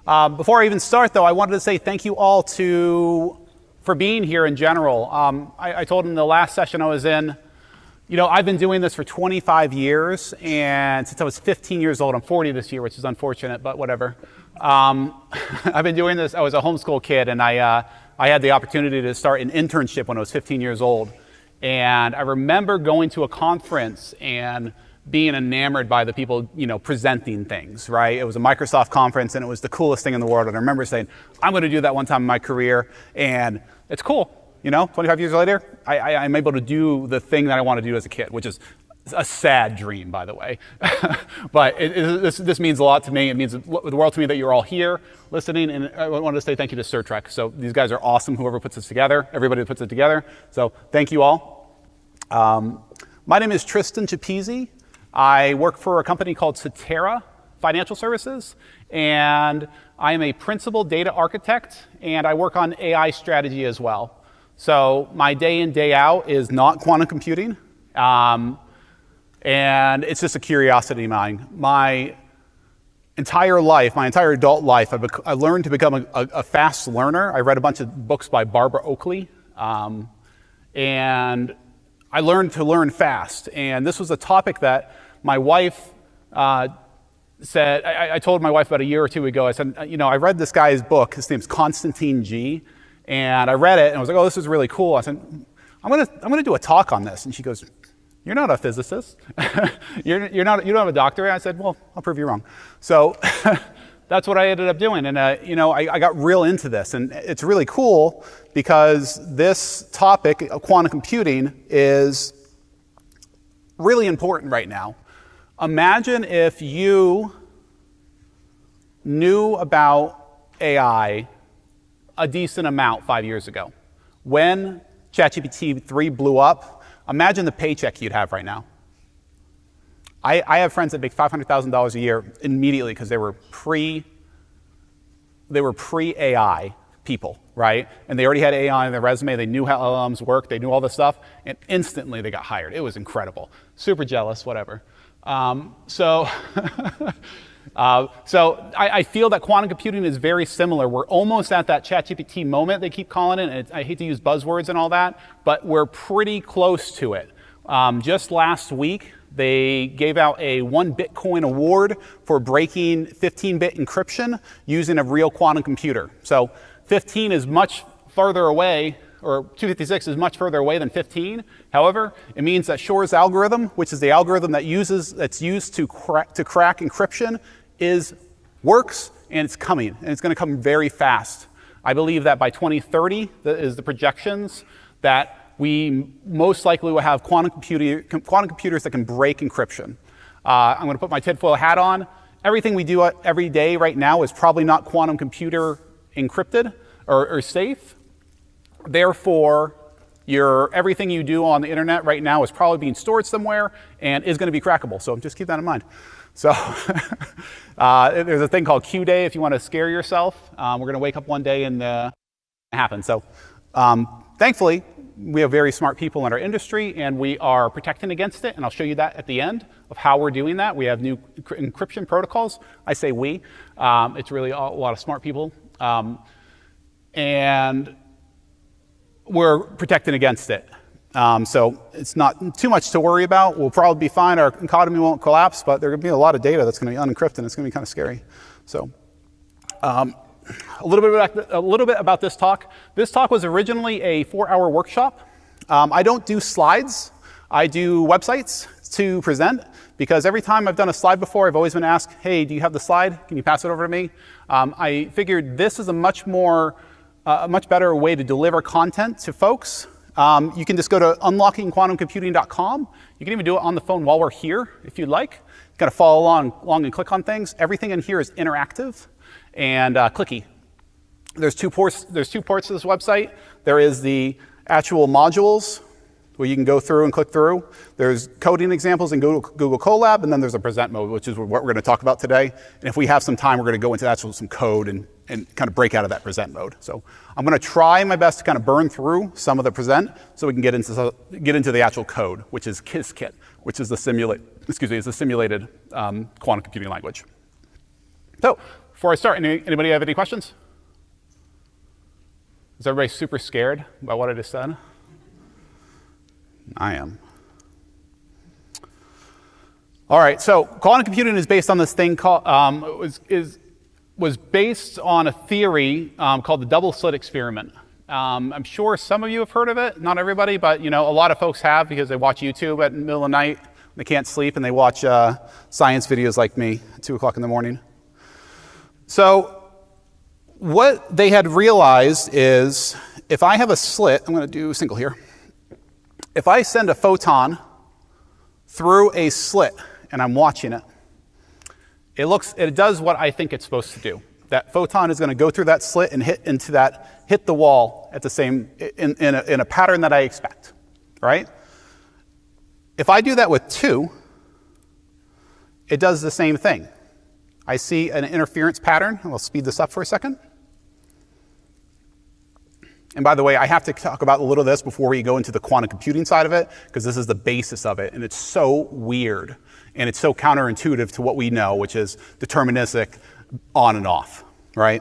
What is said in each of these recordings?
Before I even start, though, I wanted to say thank you all for being here in general. I told in the last session I was in, I've been doing this for 25 years, and since I was 15 years old, I'm 40 this year, which is unfortunate, but whatever. I've been doing this. I was a homeschool kid, and I had the opportunity to start an internship when I was 15 years old. And I remember going to a conference and being enamored by the people, presenting things, right? It was a Microsoft conference, and it was the coolest thing in the world. And I remember saying, I'm going to do that one time in my career, and it's cool. 25 years later, I'm able to do the thing that I want to do as a kid, which is a sad dream, by the way. But this means a lot to me. It means the world to me that you're all here listening, and I wanted to say thank you to Sir Trek. So these guys are awesome, whoever puts this together, everybody that puts it together. So thank you all. My name is Tristan Chiappisi. I work for a company called Cetera Financial Services, and I am a principal data architect, and I work on AI strategy as well. So my day in, day out is not quantum computing, and it's just a curiosity of mine. My entire life, my entire adult life, I learned to become a fast learner. I read a bunch of books by Barbara Oakley, and I learned to learn fast. And this was a topic that my wife said, I told my wife about a year or two ago, I said, I read this guy's book, his name's Constantine G, and I read it, and I was like, oh, this is really cool. I said, I'm gonna do a talk on this. And she goes, you're not a physicist. you don't have a doctorate. I said, well, I'll prove you wrong. So that's what I ended up doing. And, I got real into this. And it's really cool because this topic of quantum computing is really important right now. Imagine if you knew about AI a decent amount 5 years ago. When ChatGPT 3 blew up, imagine the paycheck you'd have right now. I have friends that make $500,000 a year immediately because they were pre-AI people, right? And they already had AI on their resume. They knew how LLMs work. They knew all this stuff, and instantly they got hired. It was incredible. Super jealous, whatever. So I feel that quantum computing is very similar. We're almost at that ChatGPT moment, they keep calling it. And I hate to use buzzwords and all that, but we're pretty close to it. Just last week, they gave out a 1 Bitcoin award for breaking 15-bit encryption using a real quantum computer. So 15 is much farther away, or 256 is much further away than 15. However, it means that Shor's algorithm, which is the algorithm that's used to crack encryption, works, and it's coming, and it's going to come very fast. I believe that by 2030 is the projections that we most likely will have quantum computers that can break encryption. I'm going to put my tinfoil hat on. Everything we do every day right now is probably not quantum computer encrypted or safe. Therefore, everything you do on the internet right now is probably being stored somewhere and is going to be crackable. So just keep that in mind. So there's a thing called Q Day if you want to scare yourself. We're going to wake up one day and it happens. So thankfully, we have very smart people in our industry, and we are protecting against it. And I'll show you that at the end of how we're doing that. We have new encryption protocols. I say we. It's really a lot of smart people. And we're protecting against it. So it's not too much to worry about. We'll probably be fine. Our economy won't collapse, but there's going to be a lot of data that's going to be unencrypted. It's going to be kind of scary. So a little bit about this talk. This talk was originally a 4-hour workshop. I don't do slides. I do websites to present, because every time I've done a slide before, I've always been asked, hey, do you have the slide? Can you pass it over to me? I figured this is a much better way to deliver content to folks. You can just go to unlockingquantumcomputing.com. You can even do it on the phone while we're here, if you'd like. Kind of follow along and click on things. Everything in here is interactive and clicky. There's two parts to this website. There is the actual modules where you can go through and click through. There's coding examples in Google Colab, and then there's a present mode, which is what we're going to talk about today. And if we have some time, we're going to go into some code and kind of break out of that present mode. So I'm going to try my best to kind of burn through some of the present so we can get into the actual code, which is Qiskit, which is the simulated quantum computing language. So Before I start, anybody have any questions? Is everybody super scared about what I just said? I am. All right, so quantum computing is based on this thing called, was based on a theory called the double slit experiment. I'm sure some of you have heard of it, not everybody, but a lot of folks have because they watch YouTube at the middle of the night, they can't sleep, and they watch science videos like me at 2 o'clock in the morning. So what they had realized is if I have a slit, I'm going to do single here. If I send a photon through a slit and I'm watching it, it does what I think it's supposed to do. That photon is going to go through that slit and hit the wall at the same in a pattern that I expect, right? If I do that with 2, it does the same thing. I see an interference pattern. I'll speed this up for a second. And by the way, I have to talk about a little of this before we go into the quantum computing side of it, because this is the basis of it, and it's so weird, and it's so counterintuitive to what we know, which is deterministic on and off, right?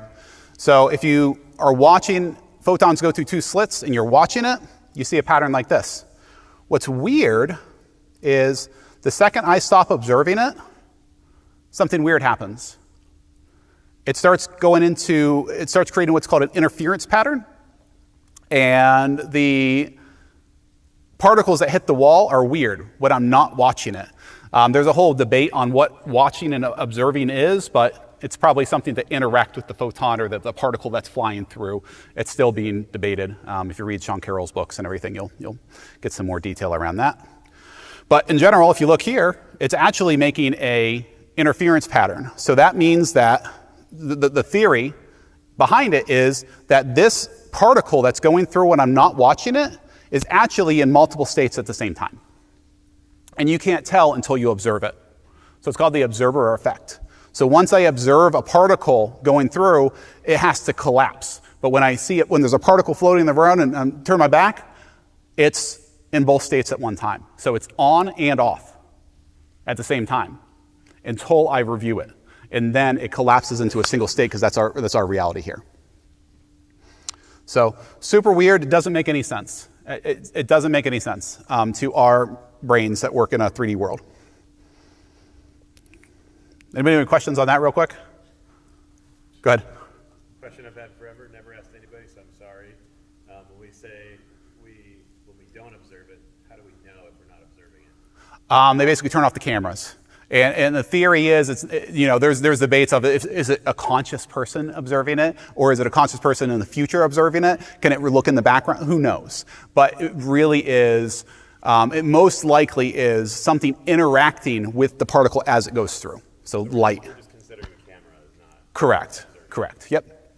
So if you are watching photons go through 2 slits and you're watching it, you see a pattern like this. What's weird is the second I stop observing it, something weird happens. It starts creating what's called an interference pattern. And the particles that hit the wall are weird when I'm not watching it. There's a whole debate on what watching and observing is, but it's probably something to interact with the photon or the particle that's flying through. It's still being debated. If you read Sean Carroll's books and everything, you'll get some more detail around that. But in general, if you look here, it's actually making a interference pattern. So that means that the theory behind it is that this particle that's going through when I'm not watching it is actually in multiple states at the same time. And you can't tell until you observe it. So it's called the observer effect. So once I observe a particle going through, it has to collapse. But when I see it, when there's a particle floating around and I turn my back, it's in both states at one time. So it's on and off at the same time until I review it. And then it collapses into a single state because that's our reality here. So super weird. It doesn't make any sense. It doesn't make any sense to our brains that work in a 3D world. Anybody have any questions on that real quick? Go ahead. Question I've had forever, never asked anybody, so I'm sorry. When we say when we don't observe it, how do we know if we're not observing it? They basically turn off the cameras. And the theory is, there's debates of is it a conscious person observing it, or is it a conscious person in the future observing it? Can it look in the background? Who knows? But it really is, it most likely is something interacting with the particle as it goes through. So light. We're just considering the camera as not. Correct. Yep.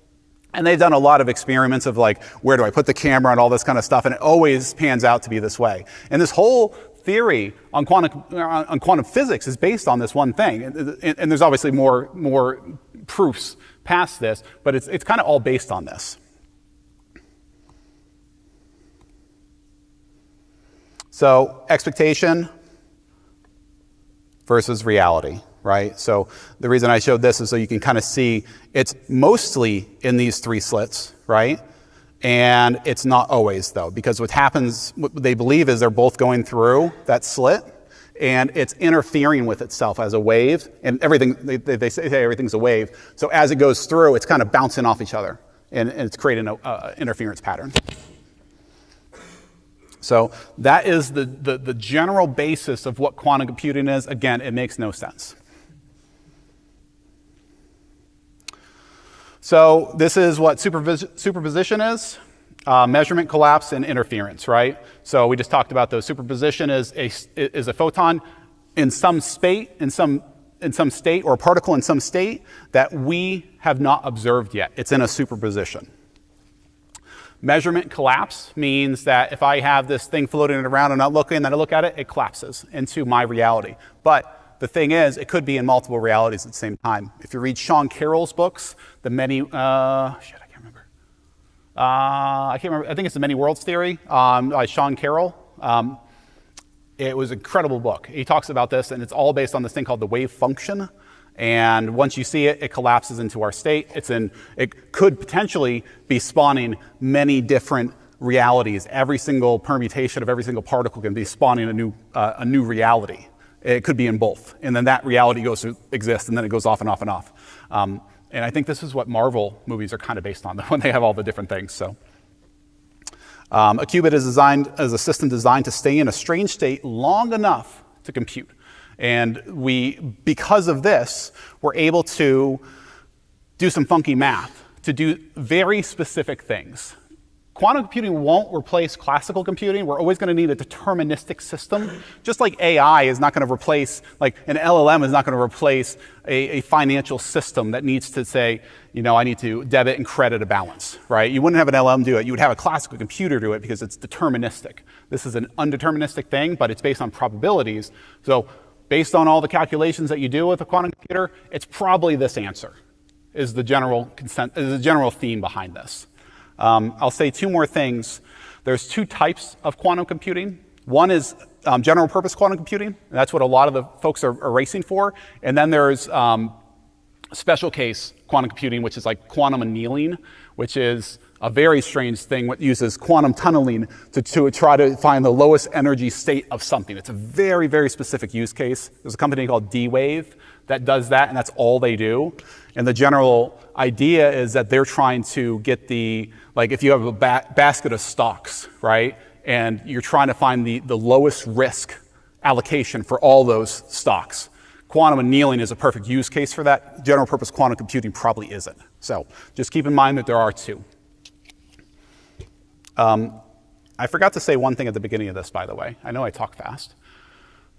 And they've done a lot of experiments of like, where do I put the camera and all this kind of stuff, and it always pans out to be this way. And this whole theory on quantum physics is based on this one thing. And there's obviously more proofs past this, but it's kind of all based on this. So expectation versus reality, right? So the reason I showed this is so you can kind of see it's mostly in these 3 slits, right? And it's not always, though, because what they believe is they're both going through that slit, and it's interfering with itself as a wave, and everything, they say everything's a wave. So as it goes through, it's kind of bouncing off each other, and it's creating an interference pattern. So that is the general basis of what quantum computing is. Again, it makes no sense. So this is what superposition is. Measurement, collapse, and interference, right? So we just talked about those. Superposition is a photon in some state, or a particle in some state that we have not observed yet. It's in a superposition. Measurement collapse means that if I have this thing floating around and not looking, and then I look at it, it collapses into my reality. But the thing is, it could be in multiple realities at the same time. If you read Sean Carroll's books, I can't remember. I think it's the Many Worlds Theory by Sean Carroll. It was an incredible book. He talks about this, and it's all based on this thing called the wave function. And once you see it, it collapses into our state. It could potentially be spawning many different realities. Every single permutation of every single particle can be spawning a new reality. It could be in both. And then that reality goes to exist, and then it goes off and off and off. And I think this is what Marvel movies are kind of based on, when they have all the different things. So, a qubit is designed as a system designed to stay in a strange state long enough to compute. And because of this, we're able to do some funky math to do very specific things. Quantum computing won't replace classical computing. We're always going to need a deterministic system. Just like AI is not going to replace, like an LLM is not going to replace a financial system that needs to say, I need to debit and credit a balance, right? You wouldn't have an LLM do it. You would have a classical computer do it because it's deterministic. This is an undeterministic thing, but it's based on probabilities. So based on all the calculations that you do with a quantum computer, it's probably this answer is the general theme behind this. I'll say two more things. There's two types of quantum computing. One is general purpose quantum computing. And that's what a lot of the folks are racing for. And then there's special case quantum computing, which is like quantum annealing, which is a very strange thing that uses quantum tunneling to try to find the lowest energy state of something. It's a very, very specific use case. There's a company called D-Wave that does that, and that's all they do. And the general idea is that they're trying to get if you have a basket of stocks, right? And you're trying to find the lowest risk allocation for all those stocks. Quantum annealing is a perfect use case for that. General purpose quantum computing probably isn't. So just keep in mind that there are two. I forgot to say one thing at the beginning of this, by the way. I know I talk fast.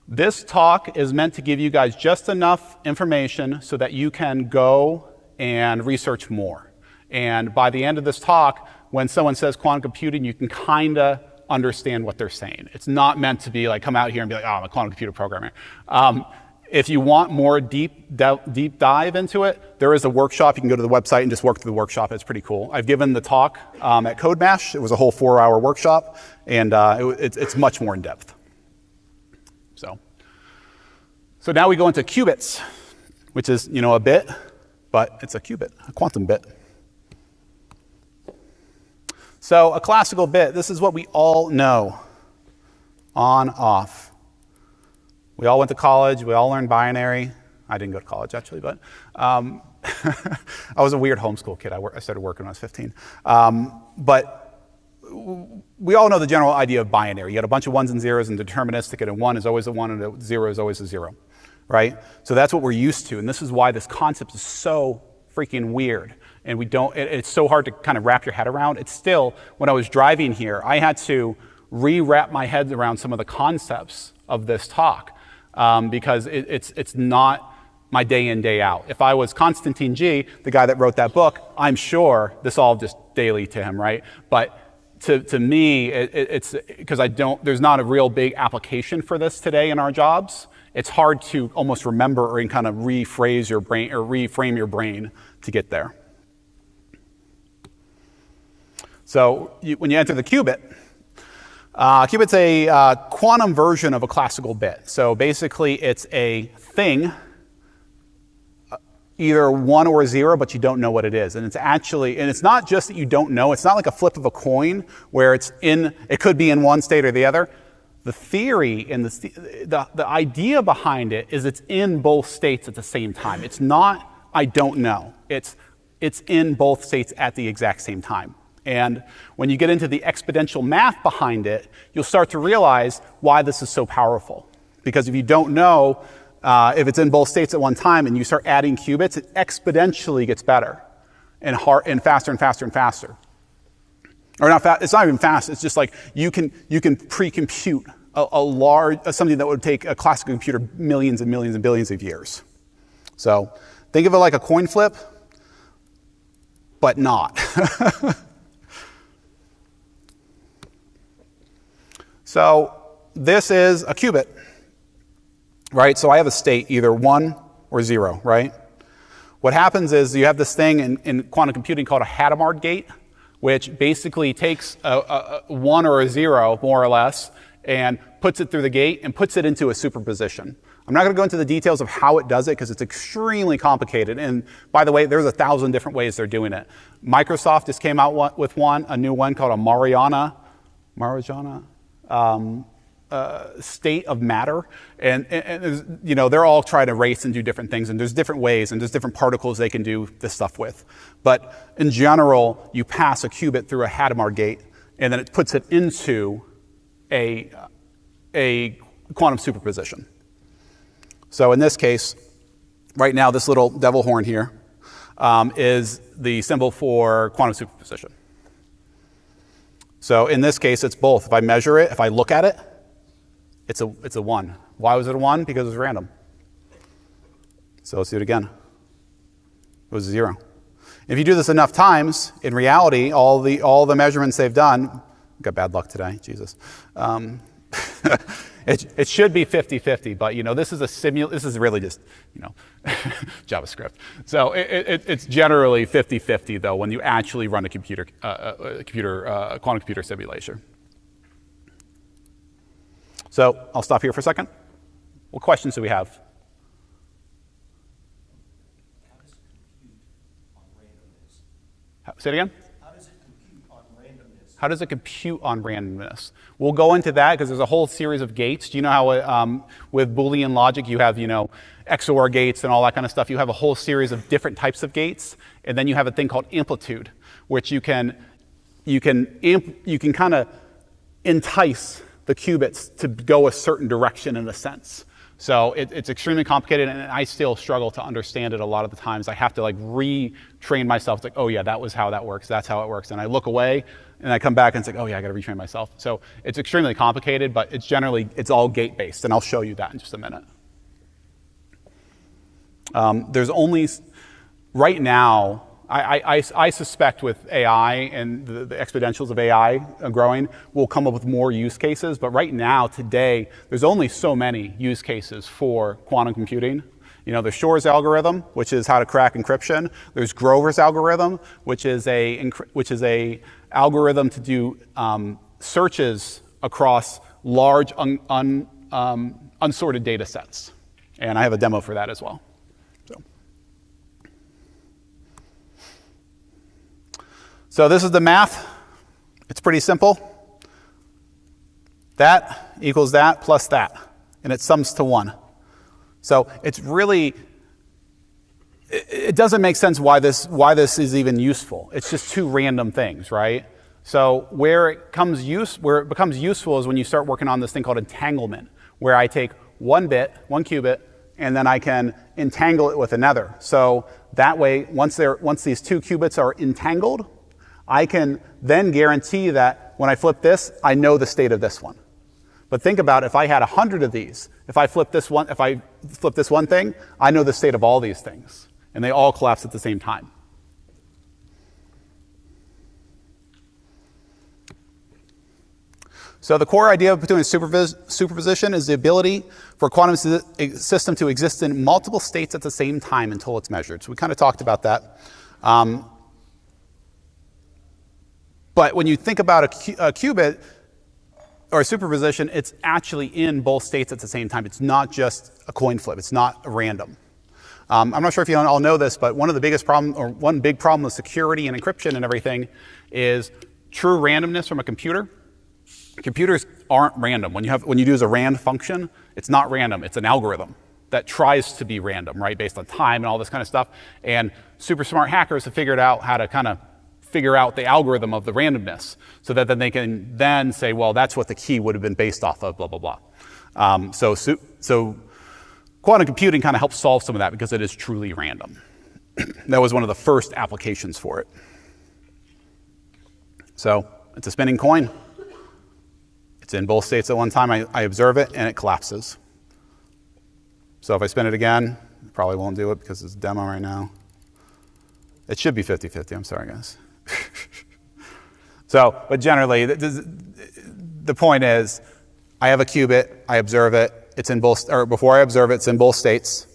This talk is meant to give you guys just enough information so that you can go and research more. And by the end of this talk, when someone says quantum computing, you can kind of understand what they're saying. It's not meant to be like, come out here and be like, I'm a quantum computer programmer. If you want more deep dive into it, there is a workshop. You can go to the website and just work through the workshop. It's pretty cool. I've given the talk at CodeMash. It was a whole 4-hour workshop, and it's much more in depth. So now we go into qubits, which is, a bit, but it's a qubit, a quantum bit. So a classical bit, this is what we all know, on, off. We all went to college, we all learned binary. I didn't go to college, actually, but I was a weird homeschool kid. I started working when I was 15. But we all know the general idea of binary. You got a bunch of ones and zeros, and deterministic, and a 1 is always a 1, and a 0 is always a 0, right? So that's what we're used to, and this is why this concept is so freaking weird. And it's so hard to kind of wrap your head around. It's still, when I was driving here, I had to re-wrap my head around some of the concepts of this talk because it's not my day in, day out. If I was Konstantin G, the guy that wrote that book, I'm sure this all just daily to him, right? But to me, it's because there's not a real big application for this today in our jobs. It's hard to almost remember or kind of rephrase your brain or reframe your brain to get there. So when you enter the qubit, qubit's a quantum version of a classical bit. So basically it's a thing, either 1 or 0, but you don't know what it is. And it's not just that you don't know, it's not like a flip of a coin where it could be in one state or the other. The theory and the idea behind it is it's in both states at the same time. It's not, I don't know. It's in both states at the exact same time. And when you get into the exponential math behind it, you'll start to realize why this is so powerful. Because if you don't know if it's in both states at one time and you start adding qubits, it exponentially gets better and faster and faster and faster. Or not fast, it's not even fast, it's just like you can pre-compute something that would take a classical computer millions and millions and billions of years. So think of it like a coin flip, but not. So this is a qubit, right? So I have a state, either 1 or 0, right? What happens is you have this thing in quantum computing called a Hadamard gate, which basically takes a 1 or a 0, more or less, and puts it through the gate and puts it into a superposition. I'm not going to go into the details of how it does it because it's extremely complicated. And by the way, there's 1,000 different ways they're doing it. Microsoft just came out with a new one called a Mariana state of matter. And they're all trying to race and do different things. And there's different ways and there's different particles they can do this stuff with. But in general, you pass a qubit through a Hadamard gate and then it puts it into a quantum superposition. So in this case, right now, this little devil horn here is the symbol for quantum superposition. So in this case, it's both. If I measure it, if I look at it, it's a 1. Why was it a 1? Because it was random. So let's do it again. It was a 0. If you do this enough times, in reality, all the measurements they've done, I've got bad luck today, Jesus. It should be 50-50, but this is this is really just JavaScript. So it's generally 50-50 though when you actually run a quantum computer simulation. So I'll stop here for a second. What questions do we have? How does it compute on randomness? Say it again. How does it compute on randomness? How does it compute on randomness? We'll go into that because there's a whole series of gates. Do you know how with Boolean logic you have XOR gates and all that kind of stuff? You have a whole series of different types of gates, and then you have a thing called amplitude, which you can kind of entice the qubits to go a certain direction in a sense. So it's extremely complicated, and I still struggle to understand it a lot of the times. I have to retrain myself. It's like, oh yeah, that was how that works. That's how it works. And I look away, and I come back, and it's like, oh yeah, I got to retrain myself. So it's extremely complicated, but it's all gate-based, and I'll show you that in just a minute. There's only, right now, I suspect with AI and the exponentials of AI growing, we'll come up with more use cases. But right now, today, there's only so many use cases for quantum computing. There's Shor's algorithm, which is how to crack encryption. There's Grover's algorithm, which is a algorithm to do searches across large unsorted data sets. And I have a demo for that as well. So this is the math. It's pretty simple. That equals that plus that, and it sums to 1. So it's really, it doesn't make sense why this is even useful. It's just two random things, right? So where it becomes useful is when you start working on this thing called entanglement, where I take one qubit, and then I can entangle it with another. So that way, once these two qubits are entangled, I can then guarantee that when I flip this, I know the state of this one. But think about if I had 100 of these, if I flip this one thing, I know the state of all these things, and they all collapse at the same time. So the core idea of doing superposition is the ability for a quantum system to exist in multiple states at the same time until it's measured. So we kind of talked about that. But when you think about a qubit or a superposition, it's actually in both states at the same time. It's not just a coin flip. It's not random. I'm not sure if you all know this, but one big problem with security and encryption and everything is true randomness from a computer. Computers aren't random. When you use a rand function, it's not random. It's an algorithm that tries to be random, right, based on time and all this kind of stuff. And super smart hackers have figured out how to kind of figure out the algorithm of the randomness so that then they can then say, well, that's what the key would have been based off of, blah, blah, blah. So quantum computing kind of helps solve some of that because it is truly random. That was one of the first applications for it. So it's a spinning coin. It's in both states at one time. I observe it, and it collapses. So if I spin it again, I probably won't do it because it's a demo right now. It should be 50-50. I'm sorry, guys. But generally, the point is, I have a qubit, I observe it, it's in both, or before I observe it, it's in both states,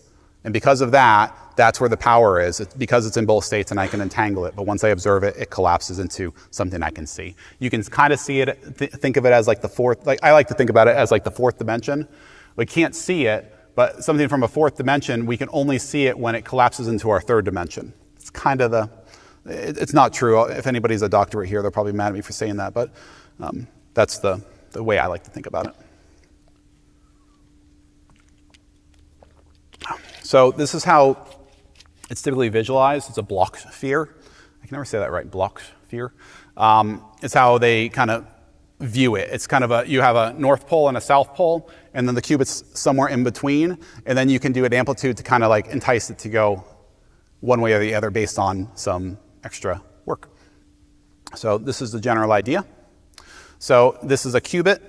and because of that, that's where the power is. It's because it's in both states and I can entangle it, but once I observe it, it collapses into something I can see. You can kind of see it, think of it as like the fourth, I like to think about it as like the fourth dimension. We can't see it, but something from a fourth dimension, we can only see it when it collapses into our third dimension. It's kind of it's not true. If anybody's a doctorate here, they're probably mad at me for saying that, but that's the way I like to think about it. So this is how it's typically visualized. It's a Bloch sphere. I can never say that right, Bloch sphere. It's how they kind of view it. It's kind of you have a north pole and a south pole, and then the cubit's somewhere in between, and then you can do an amplitude to kind of like entice it to go one way or the other based on some extra work. So this is the general idea. So this is a qubit.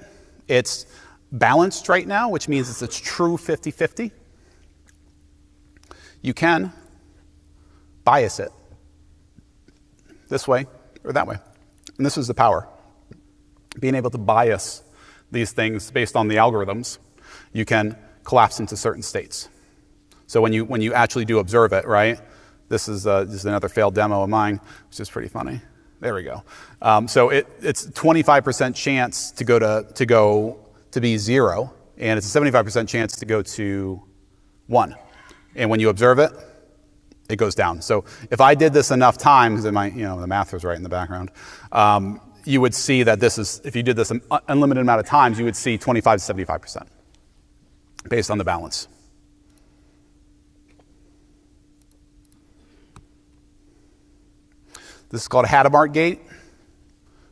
It's balanced right now, which means it's true 50-50. You can bias it this way or that way. And this is the power. Being able to bias these things based on the algorithms, you can collapse into certain states. So when you actually do observe it, right? This is another failed demo of mine, which is pretty funny. There we go. So it's 25% chance to go to be 0, and it's a 75% chance to go to 1. And when you observe it, it goes down. So if I did this enough times, the math was right in the background, you would see that if you did this an unlimited amount of times, you would see 25 to 75% based on the balance. This is called a Hadamard gate.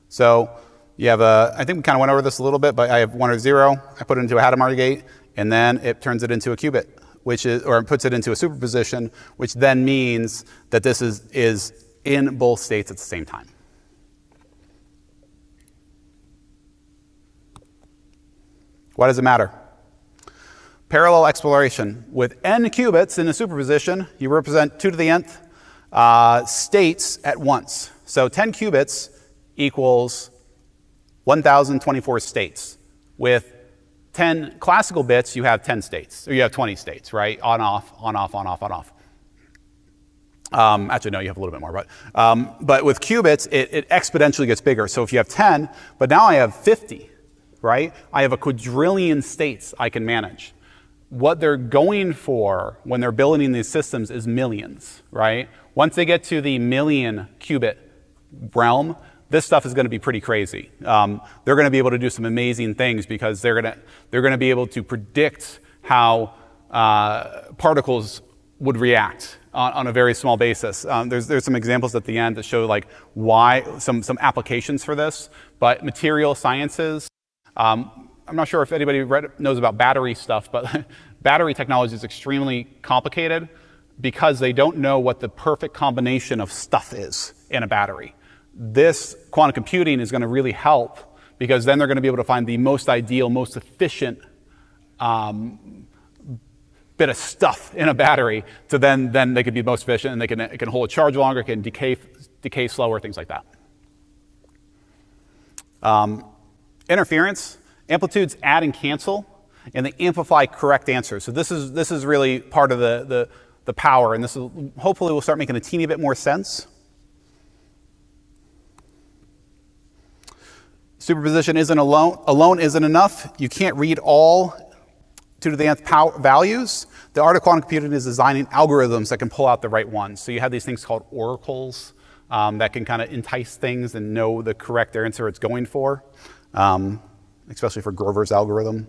So you have I think we kind of went over this a little bit, but I have 1 or 0. I put it into a Hadamard gate, and then it turns it into a qubit, or it puts it into a superposition, which then means that this is in both states at the same time. Why does it matter? Parallel exploration. With n qubits in a superposition, you represent 2 to the nth states at once. So 10 qubits equals 1,024 states. With 10 classical bits, you have 10 states, or you have 20 states, right? On, off, on, off, on, off, on, off. Actually, no, you have a little bit more, but with qubits, it exponentially gets bigger. So if you have 10, but now I have 50, right? I have a quadrillion states I can manage. What they're going for when they're building these systems is millions, right? Once they get to the million qubit realm, this stuff is going to be pretty crazy. They're going to be able to do some amazing things because they're going to be able to predict how particles would react on a very small basis. There's some examples at the end that show like why some applications for this, but material sciences. I'm not sure if anybody knows about battery stuff, but battery technology is extremely complicated because they don't know what the perfect combination of stuff is in a battery. This quantum computing is going to really help because then they're going to be able to find the most ideal, most efficient bit of stuff in a battery to then they could be most efficient and it can hold a charge longer, it can decay slower, things like that. Interference. Amplitudes add and cancel, and they amplify correct answers. So this is really part of the power, and this hopefully will start making a teeny bit more sense. Superposition isn't alone isn't enough. You can't read all 2 to the nth power values. The art of quantum computing is designing algorithms that can pull out the right ones. So you have these things called oracles that can kind of entice things and know the correct answer it's going for. Especially for Grover's algorithm.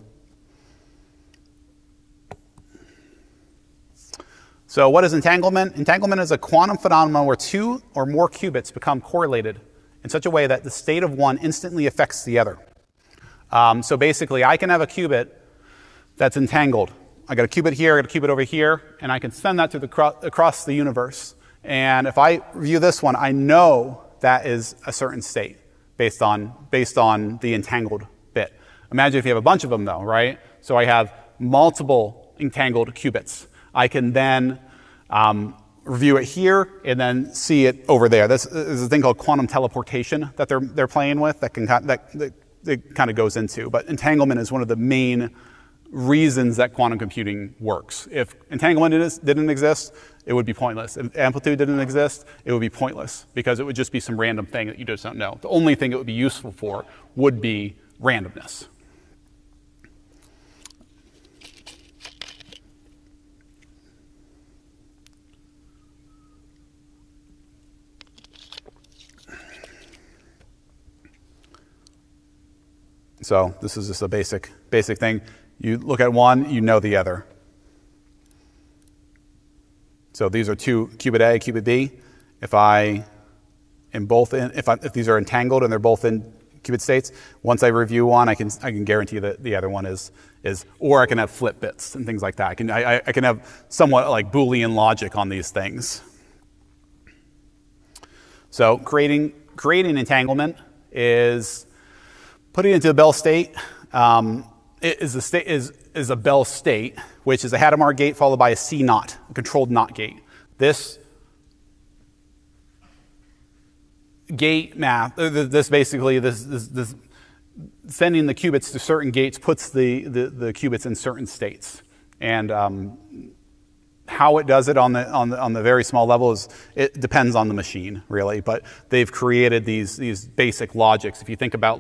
So what is entanglement? Entanglement is a quantum phenomenon where 2 or more qubits become correlated in such a way that the state of one instantly affects the other. So basically, I can have a qubit that's entangled. I got a qubit here, I got a qubit over here, and I can send that to across the universe. And if I view this one, I know that is a certain state based on the entangled bit. Imagine if you have a bunch of them though, right? So I have multiple entangled qubits. I can then review it here and then see it over there. This is a thing called quantum teleportation that they're playing with that kind of goes into. But entanglement is one of the main reasons that quantum computing works. If entanglement didn't exist, it would be pointless. If amplitude didn't exist, it would be pointless because it would just be some random thing that you just don't know. The only thing it would be useful for would be randomness. So this is just a basic thing. You look at one, you know the other. So these are two, qubit A, qubit B. If these are entangled and they're both in qubit states, once I review one, I can guarantee that the other one is, or I can have flip bits and things like that. I can have somewhat like Boolean logic on these things. So creating entanglement is putting it into a Bell state. Is a Bell state, which is a Hadamard gate followed by a C NOT, a controlled NOT gate. This gate math, this sending the qubits to certain gates puts the qubits in certain states, and how it does it on the very small level it depends on the machine really. But they've created these basic logics. If you think about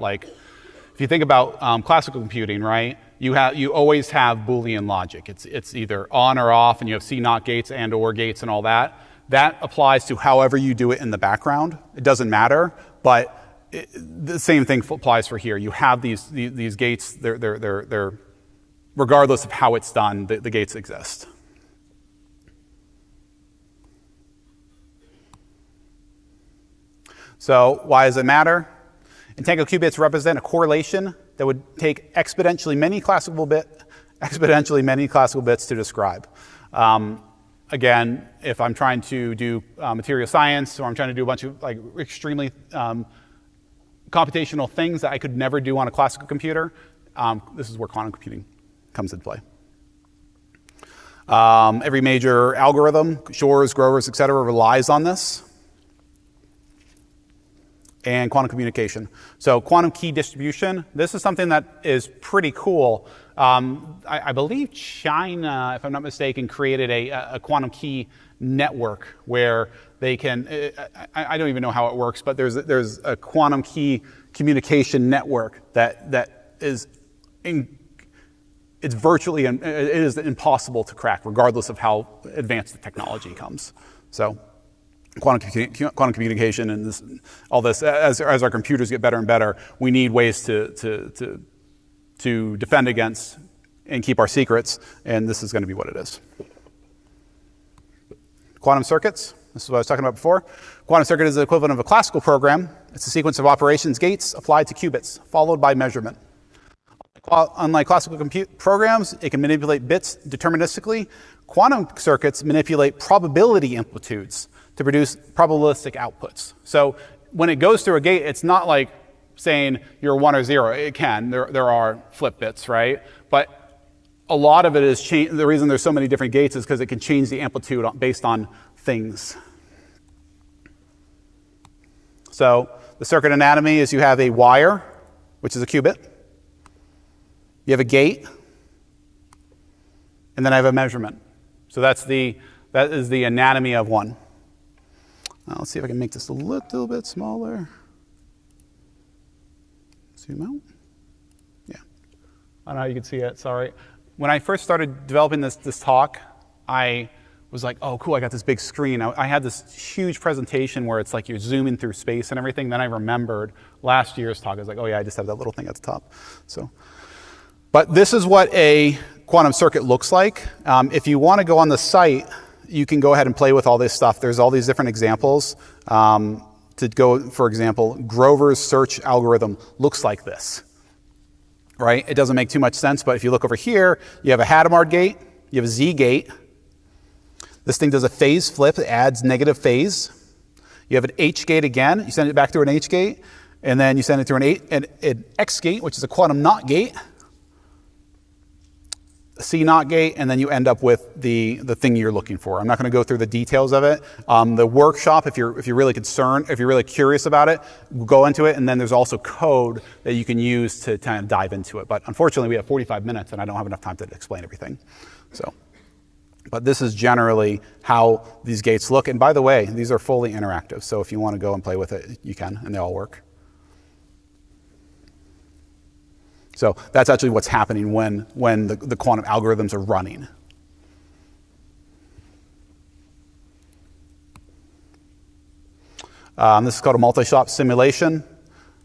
classical computing, right? You always have Boolean logic. It's either on or off, and you have C NOT gates and or gates and all that. That applies to however you do it in the background. It doesn't matter, but the same thing applies for here. You have these gates. They're regardless of how it's done, the gates exist. So why does it matter? Entangled qubits represent a correlation that would take exponentially many classical bits to describe. Again, if I'm trying to do material science, or I'm trying to do a bunch of like extremely computational things that I could never do on a classical computer, this is where quantum computing comes into play. Every major algorithm, Shor's, Grover's, etc., relies on this. And quantum communication. So quantum key distribution, this is something that is pretty cool. I believe China, if I'm not mistaken, created a quantum key network where they can, I don't even know how it works, but there's a quantum key communication network that is, it's virtually, it is impossible to crack regardless of how advanced the technology comes. So quantum communication and all this, as our computers get better and better, we need ways to defend against and keep our secrets, and this is going to be what it is. Quantum circuits, this is what I was talking about before. Quantum circuit is the equivalent of a classical program. It's a sequence of operations gates applied to qubits, followed by measurement. Unlike classical compute programs, it can manipulate bits deterministically. Quantum circuits manipulate probability amplitudes to produce probabilistic outputs. So when it goes through a gate, it's not like saying you're 1 or 0. It can. There are flip bits, right? But a lot of it is the reason there's so many different gates is because it can change the amplitude based on things. So the circuit anatomy is you have a wire, which is a qubit. You have a gate, and then I have a measurement. So that is the anatomy of one. Now let's see if I can make this a little bit smaller. Zoom out. Yeah. I don't know how you can see it, sorry. When I first started developing this talk, I was like, oh cool, I got this big screen. I had this huge presentation where it's like you're zooming through space and everything. Then I remembered last year's talk. I was like, oh yeah, I just have that little thing at the top. But this is what a quantum circuit looks like. If you want to go on the site, you can go ahead and play with all this stuff. There's all these different examples. To go, for example, Grover's search algorithm looks like this, right? It doesn't make too much sense, but if you look over here, you have a Hadamard gate, you have a Z gate. This thing does a phase flip, it adds negative phase. You have an H gate again, you send it back through an H gate, and then you send it through an X gate, which is a quantum NOT gate, C NOT gate, and then you end up with the thing you're looking for. I'm not going to go through the details of it. The workshop, if you're really concerned, if you're really curious about it, go into it, and then there's also code that you can use to kind of dive into it. But unfortunately, we have 45 minutes, and I don't have enough time to explain everything. But this is generally how these gates look. And by the way, these are fully interactive. So if you want to go and play with it, you can, and they all work. So that's actually what's happening when the quantum algorithms are running. This is called a multi-shot simulation.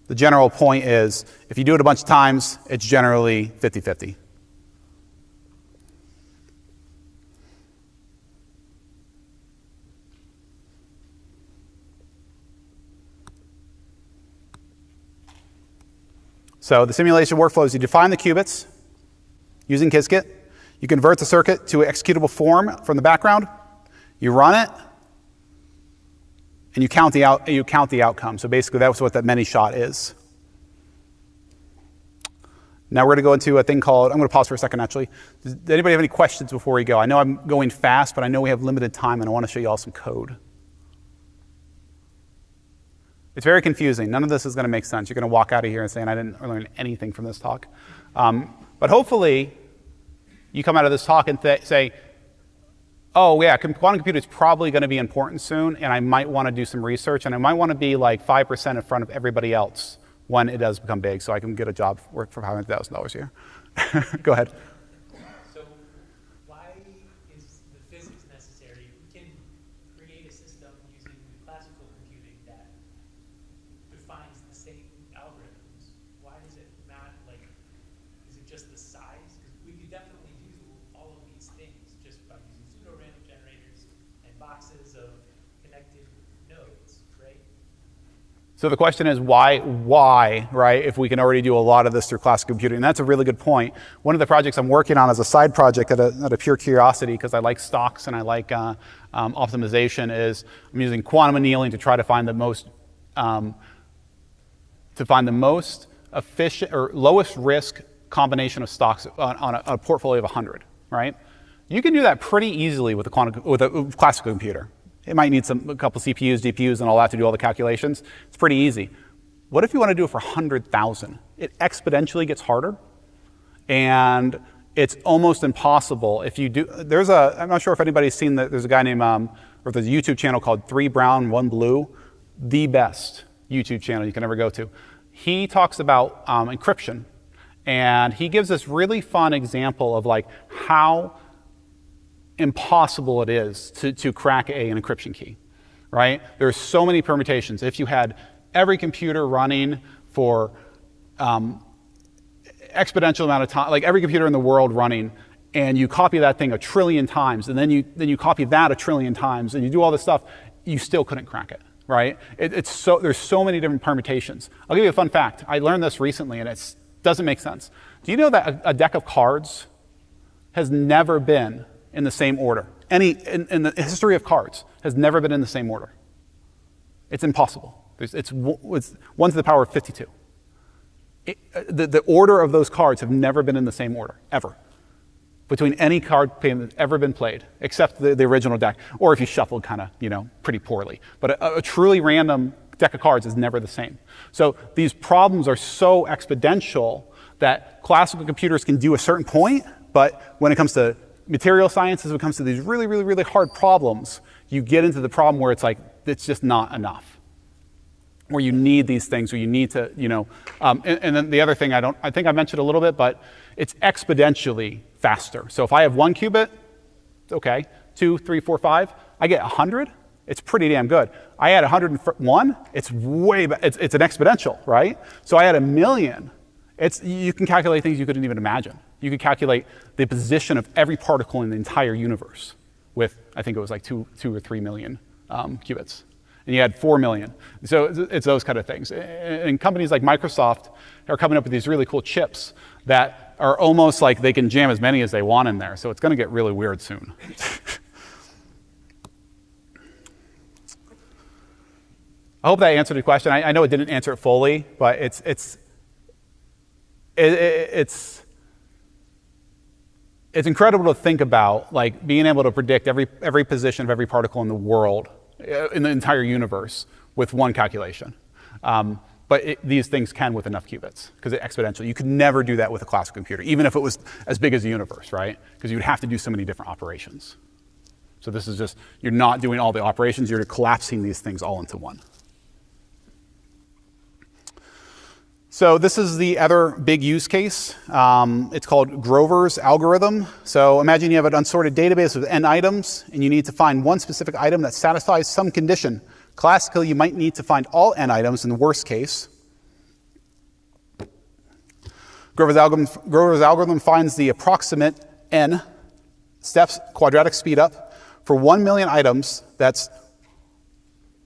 The general point is, if you do it a bunch of times, it's generally 50-50. So the simulation workflow is you define the qubits using Qiskit. You convert the circuit to an executable form from the background. You run it, and you count the outcome. So basically, that's what that many shot is. Now we're going to go into a thing called, I'm going to pause for a second actually. Does anybody have any questions before we go? I know I'm going fast, but I know we have limited time, and I want to show you all some code. It's very confusing. None of this is going to make sense. You're going to walk out of here and saying, I didn't learn anything from this talk. But hopefully, you come out of this talk and say, oh yeah, quantum computing is probably going to be important soon, and I might want to do some research, and I might want to be like 5% in front of everybody else when it does become big, so I can get a job work for $500,000 a year. Go ahead. So why is the physics necessary? We can create a system using classical computing that defines the same algorithms. Why does it not, like, is it just the size? Because we could definitely do all of these things just by using pseudo-random generators and boxes of connected nodes, right? So the question is why, right, if we can already do a lot of this through classical computing? And that's a really good point. One of the projects I'm working on as a side project out of pure curiosity, because I like stocks and I like optimization, is I'm using quantum annealing to try to find the most efficient or lowest risk combination of stocks on a portfolio of 100, right? You can do that pretty easily with a classical computer. It might need a couple CPUs, DPUs, and all that to do all the calculations. It's pretty easy. What if you want to do it for 100,000? It exponentially gets harder, and it's almost impossible if you do. I'm not sure if anybody's seen that. There's a guy named, or there's a YouTube channel called 3 Brown, 1 Blue, the best YouTube channel you can ever go to. He talks about encryption, and he gives this really fun example of like how impossible it is to crack an encryption key, right? There's so many permutations. If you had every computer running for exponential amount of time, like every computer in the world running, and you copy that thing 1 trillion times, and then you copy that 1 trillion times, and you do all this stuff, you still couldn't crack it, right? There's so many different permutations. I'll give you a fun fact. I learned this recently, and it doesn't make sense. Do you know that a deck of cards has never been in the same order? In the history of cards, has never been in the same order. It's impossible. It's 1 to the power of 52. The order of those cards have never been in the same order, ever, between any card game that's ever been played, except the original deck, or if you shuffled kind of, pretty poorly. But a truly random deck of cards is never the same. So these problems are so exponential that classical computers can do a certain point, but when it comes to material sciences, when it comes to these really, really, really hard problems, you get into the problem where it's like, it's just not enough. Where you need these things, where you need to, and then the other thing I think I mentioned a little bit, but it's exponentially faster. So if I have 1 qubit, okay, 2, 3, 4, 5, I get 100, it's pretty damn good. I add 101, it's it's an exponential, right? So I add 1,000,000. You can calculate things you couldn't even imagine. You could calculate the position of every particle in the entire universe with, I think it was like 2 or 3 million qubits. And you had 4 million. So it's those kind of things. And companies like Microsoft are coming up with these really cool chips that are almost like they can jam as many as they want in there. So it's going to get really weird soon. I hope that answered your question. I know it didn't answer it fully, but it's incredible to think about, like being able to predict every position of every particle in the world, in the entire universe, with one calculation. But these things can with enough qubits, because it's exponential. You could never do that with a classical computer, even if it was as big as the universe, right? Because you'd have to do so many different operations. So this is just, you're not doing all the operations, you're collapsing these things all into one. So this is the other big use case. It's called Grover's algorithm. So imagine you have an unsorted database with n items, and you need to find one specific item that satisfies some condition. Classically, you might need to find all n items in the worst case, Grover's algorithm finds the approximate n steps, quadratic speed up. For 1 million items, that's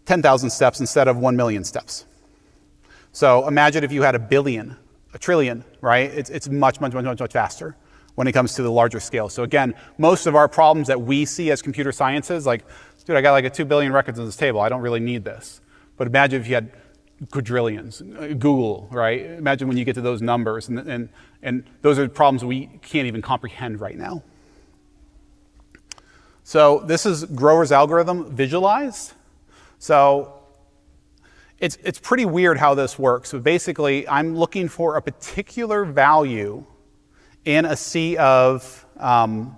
10,000 steps instead of 1 million steps. So imagine if you had a billion, a trillion, right? It's much, much, much, much, much faster when it comes to the larger scale. So again, most of our problems that we see as computer sciences, like, dude, I got like 2 billion records on this table. I don't really need this. But imagine if you had quadrillions, Google, right? Imagine when you get to those numbers, and those are problems we can't even comprehend right now. So this is Grover's algorithm visualized. So it's pretty weird how this works. So basically, I'm looking for a particular value in a sea of, in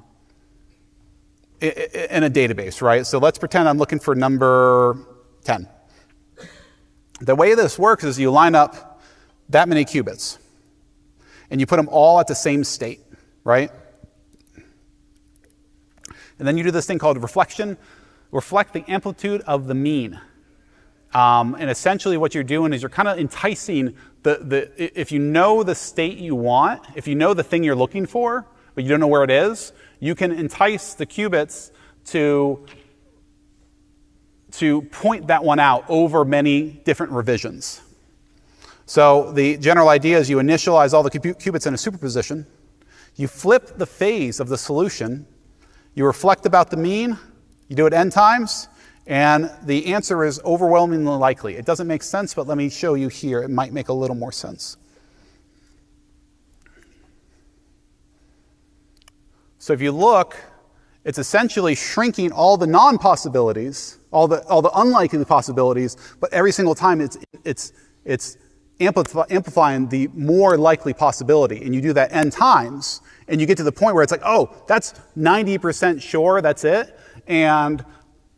a database, right? So let's pretend I'm looking for number 10. The way this works is you line up that many qubits, and you put them all at the same state, right? And then you do this thing called reflection, reflect the amplitude of the mean. And essentially what you're doing is you're kind of enticing if you know the state you want, if you know the thing you're looking for, but you don't know where it is, you can entice the qubits to point that one out over many different revisions. So the general idea is you initialize all the qubits in a superposition, you flip the phase of the solution, you reflect about the mean, you do it n times, and the answer is overwhelmingly likely. It doesn't make sense, but let me show you here. It might make a little more sense. So if you look, it's essentially shrinking all the non-possibilities, all the unlikely possibilities, but every single time it's amplifying the more likely possibility. And you do that n times, and you get to the point where it's like, oh, that's 90% sure, that's it. And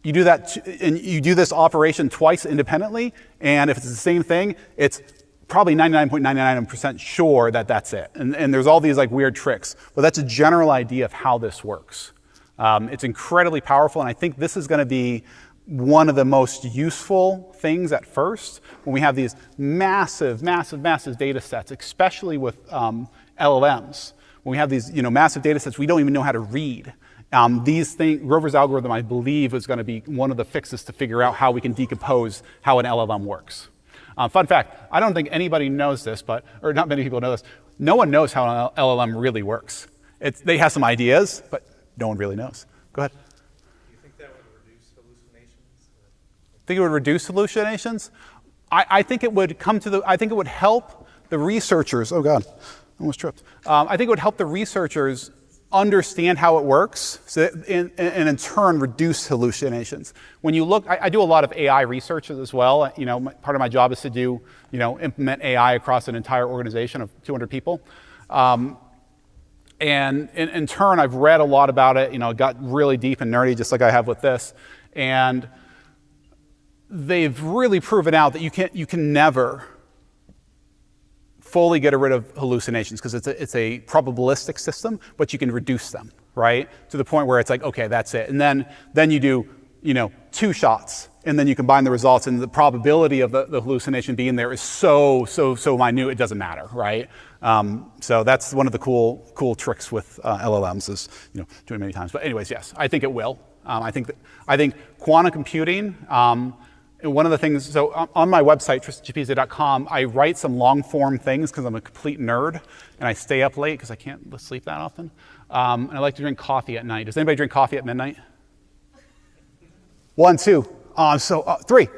you do that, and you do this operation twice independently, and if it's the same thing, it's probably 99.99% sure that that's it. And there's all these like weird tricks, but that's a general idea of how this works. It's incredibly powerful, and I think this is going to be one of the most useful things at first when we have these massive, massive, massive data sets, especially with LLMs. When we have these massive data sets we don't even know how to read. Grover's algorithm, I believe, is going to be one of the fixes to figure out how we can decompose how an LLM works. Fun fact, I don't think anybody knows this, or not many people know this. No one knows how an LLM really works. They have some ideas, but no one really knows. Go ahead. Do you think that would reduce hallucinations? Think it would reduce hallucinations? I think it would I think it would help the researchers. Oh God, I almost tripped. I think it would help the researchers understand how it works, and in turn reduce hallucinations. When you look, I do a lot of AI research as well. Part of my job is to implement AI across an entire organization of 200 people. And in turn, I've read a lot about it. Got really deep and nerdy, just like I have with this. And they've really proven out that you can never fully get rid of hallucinations because it's a probabilistic system, but you can reduce them, right? To the point where it's like, okay, that's it. And then you do, 2 shots, and then you combine the results, and the probability of the hallucination being there is so minute, it doesn't matter, right? So that's one of the cool tricks with LLMs is, doing many times. But anyways, yes, I think it will. I think quantum computing, one of the things, so on my website, tristanchiappisi.com, I write some long form things because I'm a complete nerd and I stay up late because I can't sleep that often. And I like to drink coffee at night. Does anybody drink coffee at midnight? 1, 2, 3.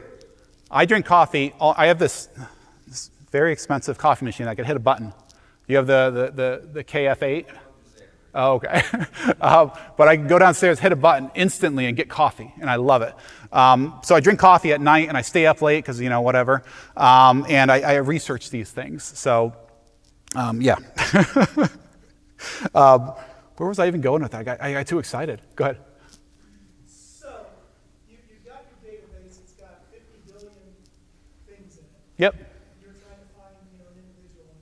I drink coffee. I have this very expensive coffee machine. I can hit a button. You have the KF8? Oh, okay. But I can go downstairs, hit a button instantly and get coffee, and I love it. So I drink coffee at night, and I stay up late because, whatever. And I research these things. So, yeah. Where was I even going with that? I got too excited. Go ahead. So, you've got your database. It's got 50 billion things in it. Yep. You're trying to find, an individual one.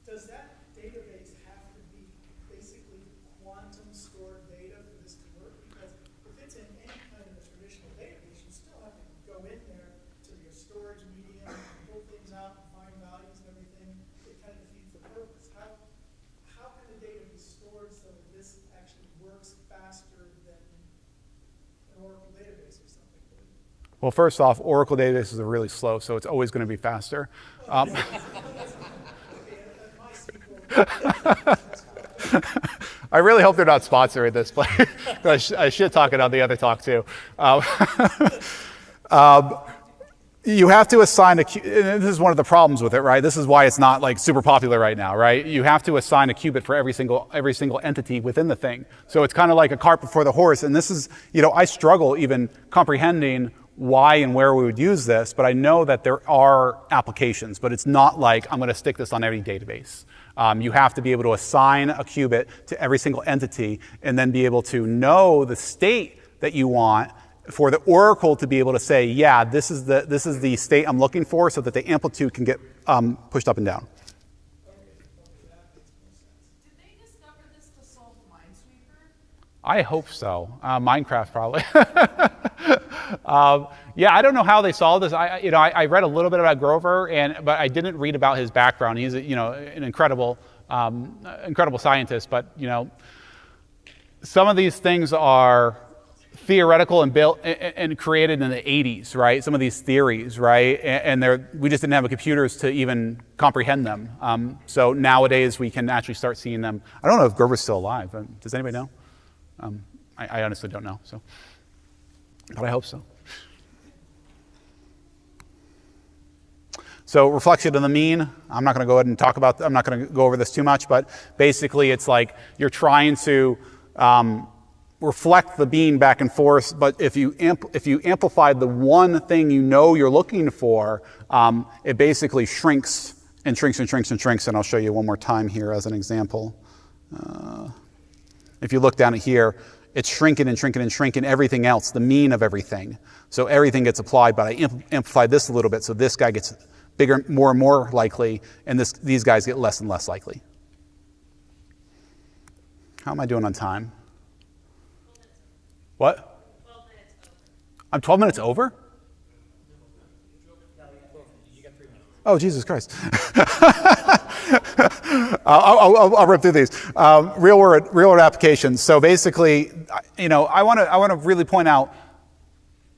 Does that database have to be basically quantum stored data for this to work? Because if it's in any kind of a traditional database, you still have to go in there to your storage medium and pull things out and find values and everything. It kind of defeats the purpose. Well, first off, Oracle databases are really slow, so it's always going to be faster. I really hope they're not sponsoring this place. I shit talking on the other talk too. You have to assign and this is one of the problems with it, right? This is why it's not like super popular right now, right? You have to assign a qubit for every single entity within the thing. So it's kind of like a cart before the horse. And this is, I struggle even comprehending why and where we would use this, but I know that there are applications, but it's not like I'm going to stick this on every database. You have to be able to assign a qubit to every single entity and then be able to know the state that you want for the Oracle to be able to say, yeah, this is the state I'm looking for, so that the amplitude can get pushed up and down. Did they discover this to solve Minesweeper? I hope so. Minecraft probably. Yeah, I don't know how they solved this. I read a little bit about Grover, but I didn't read about his background. He's an incredible scientist. But some of these things are theoretical and built and created in the 80s, right? Some of these theories, right? And we just didn't have the computers to even comprehend them. So nowadays we can actually start seeing them. I don't know if Grover's still alive. Does anybody know? I honestly don't know. But I hope so. So reflection of the mean, I'm not going to go ahead and talk about, I'm not going to go over this too much, but basically it's like you're trying to reflect the beam back and forth, but if you amplify the one thing you're looking for, it basically shrinks and shrinks and shrinks and shrinks, and I'll show you one more time here as an example. If you look down at here, it's shrinking and shrinking and shrinking everything else, the mean of everything. So everything gets applied, but I amplify this a little bit, so this guy gets bigger, more and more likely, and these guys get less and less likely. How am I doing on time? What? 12 minutes over. I'm 12 minutes over? Oh, Jesus Christ. I'll rip through these. Real world applications. So basically, I want to really point out,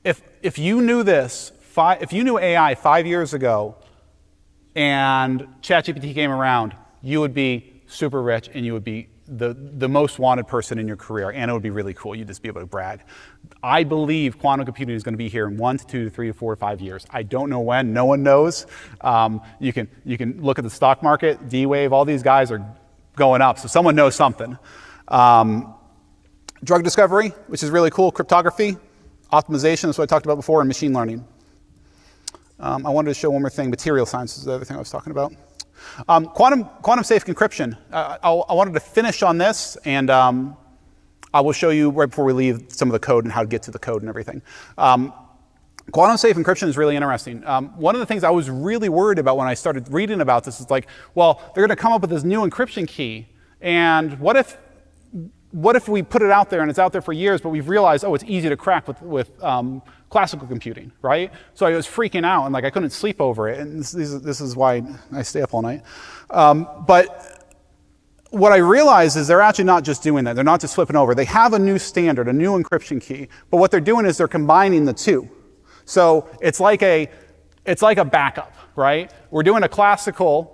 if you knew this, if you knew AI 5 years ago and ChatGPT came around, you would be super rich and you would be the most wanted person in your career, and it would be really cool. You'd just be able to brag. I believe quantum computing is going to be here in 1 to 2 to 3 to 4 to 5 years. I don't know when. No one knows. You can look at the stock market, D-Wave. All these guys are going up, so someone knows something. Drug discovery, which is really cool. Cryptography, optimization. That's what I talked about before, and machine learning. I wanted to show one more thing. Material science is the other thing I was talking about. Quantum safe encryption. I wanted to finish on this, and I will show you right before we leave some of the code and how to get to the code and everything. Quantum safe encryption is really interesting. One of the things I was really worried about when I started reading about this is like, well, they're going to come up with this new encryption key, and what if we put it out there and it's out there for years, but we've realized, oh, it's easy to crack with classical computing, right? So I was freaking out and I couldn't sleep over it, and this is why I stay up all night. But what I realized is they're actually not just doing that. They're not just flipping over. They have a new standard, a new encryption key, but what they're doing is they're combining the two. So it's like a backup, right? We're doing a classical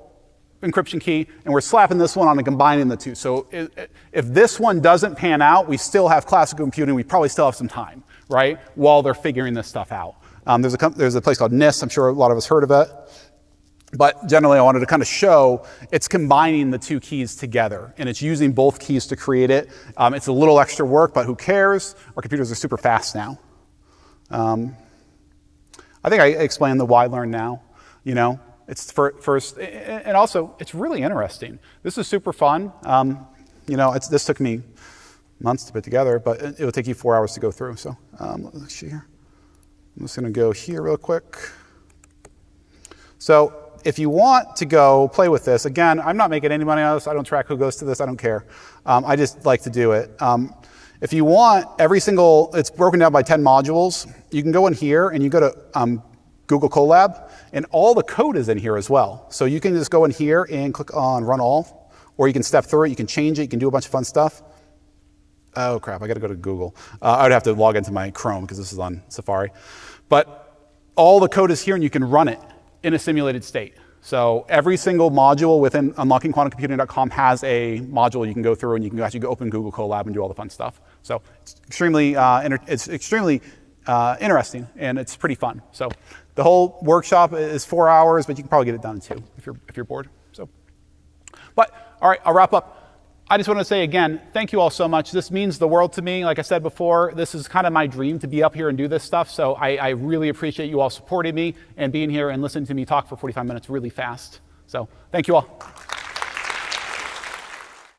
encryption key, and we're slapping this one on and combining the two. So if this one doesn't pan out, we still have classical computing. We probably still have some time, right, while they're figuring this stuff out. There's a place called NIST. I'm sure a lot of us heard of it. But generally, I wanted to kind of show it's combining the two keys together, and it's using both keys to create it. It's a little extra work, but who cares? Our computers are super fast now. I think I explained the why learn now, It's first, and also, it's really interesting. This is super fun. This took me months to put together, but it will take you 4 hours to go through. So let's see here. I'm just going to go here real quick. So if you want to go play with this, again, I'm not making any money on this. I don't track who goes to this. I don't care. I just like to do it. If you want it's broken down by 10 modules. You can go in here and you go to Google Colab, and all the code is in here as well. So you can just go in here and click on Run All, or you can step through it, you can change it, you can do a bunch of fun stuff. Oh crap, I gotta go to Google. I would have to log into my Chrome because this is on Safari. But all the code is here and you can run it in a simulated state. So every single module within unlockingquantumcomputing.com has a module you can go through, and you can actually go open Google Colab and do all the fun stuff. So it's extremely, interesting, and it's pretty fun. So the whole workshop is 4 hours, but you can probably get it done in 2 if you're bored. So, but all right, I'll wrap up. I just want to say again, thank you all so much. This means the world to me. Like I said before, this is kind of my dream to be up here and do this stuff. So I really appreciate you all supporting me and being here and listening to me talk for 45 minutes really fast. So thank you all.